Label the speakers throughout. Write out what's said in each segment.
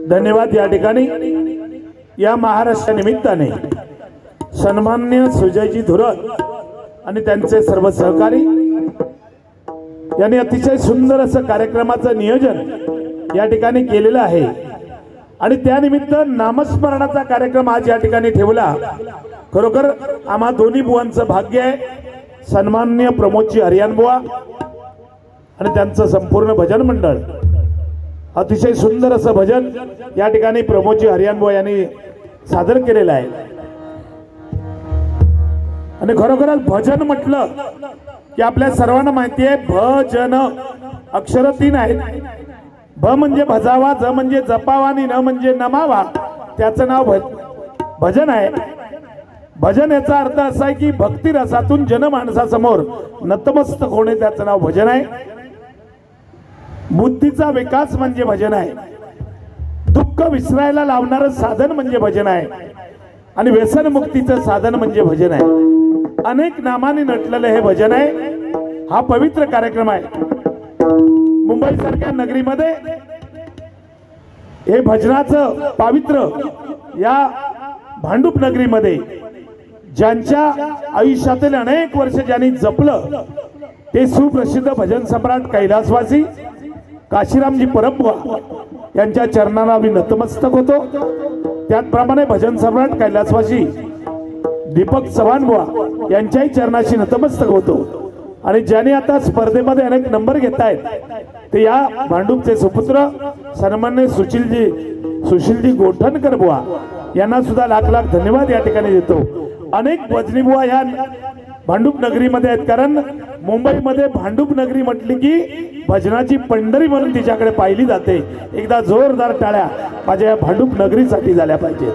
Speaker 1: धन्यवाद। या ठिकाणी या महाराष्ट्र निमित्ताने सन्माननीय सुजयजी धुरत आणि त्यांचे सर्व सहकारी यांनी अतिशय सुंदर असं कार्यक्रमाचं नियोजन या ठिकाणी केलेलं आहे आणि त्यानिमित्त नामस्मरणाचा कार्यक्रम आज या ठिकाणी ठेवला। खरोखर आम्हा दोन्ही बुवांचं भाग्य आहे। सन्माननीय प्रमोदजी हरियान बुवा आणि त्यांचं संपूर्ण भजन मंडळ अतिशय सुंदर असं भजन या ठिकाणी प्रमोदजी हरियान बुवा यांनी सादर केलेलं आहे। आणि खरोखरच भजन म्हटलं की आपल्या सर्वांना माहिती आहे भजन अक्षर 3 आहेत। भ म्हणजे भजावा, ज म्हणजे जपावा आणि न म्हणजे नमावा, त्याचं नाव भजन आहे। भजन याचा अर्थ असा आहे की भक्ती रसातून जनमानसासमोर नतमस्तक होणे, त्याचं नाव भजन आहे। बुद्धीचा विकास म्हणजे भजन आहे। दुःख विसरायला लावणारं साधन म्हणजे भजन आहे आणि व्यसनमुक्तीचं साधन म्हणजे भजन आहे। अनेक नामाने नटलेलं हे भजन आहे। हा पवित्र कार्यक्रम आहे। मुंबई सारख्या नगरीमध्ये हे भजनाचं पावित्र या भांडूप नगरीमध्ये ज्यांच्या आयुष्यातील अनेक वर्ष ज्यांनी जपलं ते सुप्रसिद्ध भजन सम्राट कैलासवासी काशीरामजी परमबुवा यांच्या चरणाला आम्ही नतमस्तक होतो। त्याचप्रमाणे भजन सम्राट कैलासवासी दीपक चव्हाण बुवा यांच्याही चरणाशी नतमस्तक होतो। आणि ज्यांनी आता स्पर्धेमध्ये अनेक नंबर घेत आहेत ते या भांडूपचे सुपुत्र सन्माननीय सुशीलजी गोठणकर बुवा यांना सुद्धा लाख लाख धन्यवाद या ठिकाणी देतो। अनेक भजनी बुवा या भांडूप नगरीमध्ये आहेत, कारण मुंबईमध्ये भांडूप नगरी म्हटली की भजनाची पंढरी म्हणून तिच्याकडे पाहिली जाते। एकदा जोरदार टाळ्या माझ्या या भांडूप नगरीसाठी झाल्या पाहिजेत।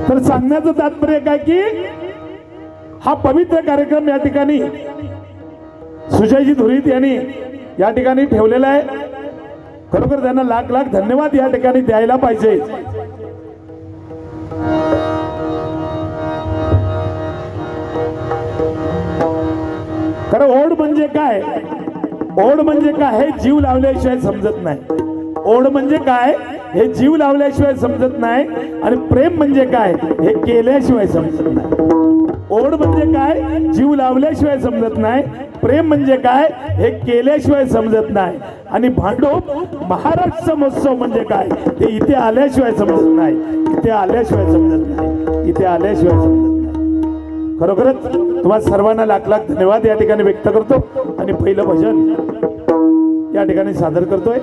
Speaker 1: तर सांगण्याचं तात्पर्य काय की हा पवित्र कार्यक्रम या ठिकाणी सुजयजी धुरीत यांनी या ठिकाणी ठेवलेला आहे। खरोखर त्यांना लाख लाख धन्यवाद या ठिकाणी द्यायला पाहिजे। खरं ओढ म्हणजे काय, ओढ म्हणजे काय हे जीव लावल्याशिवाय समजत नाही। ओढ म्हणजे काय हे जीव लावल्याशिवाय समजत नाही आणि प्रेम म्हणजे काय हे केल्याशिवाय समजत नाही। ओढ म्हणजे काय जीव लावल्याशिवाय समजत नाही, प्रेम म्हणजे काय हे केल्याशिवाय समजत नाही। आणि भांडूप महाराष्ट्र महोत्सव म्हणजे काय ते इथे आल्याशिवाय समजत नाही, इथे आल्याशिवाय समजत नाही, इथे आल्याशिवाय समजत नाही। खरोखरच तुम्हा सर्वांना लाख लाख धन्यवाद या ठिकाणी व्यक्त करतो आणि पहिलं भजन या ठिकाणी सादर करतोय।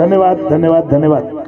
Speaker 1: धन्यवाद धन्यवाद धन्यवाद।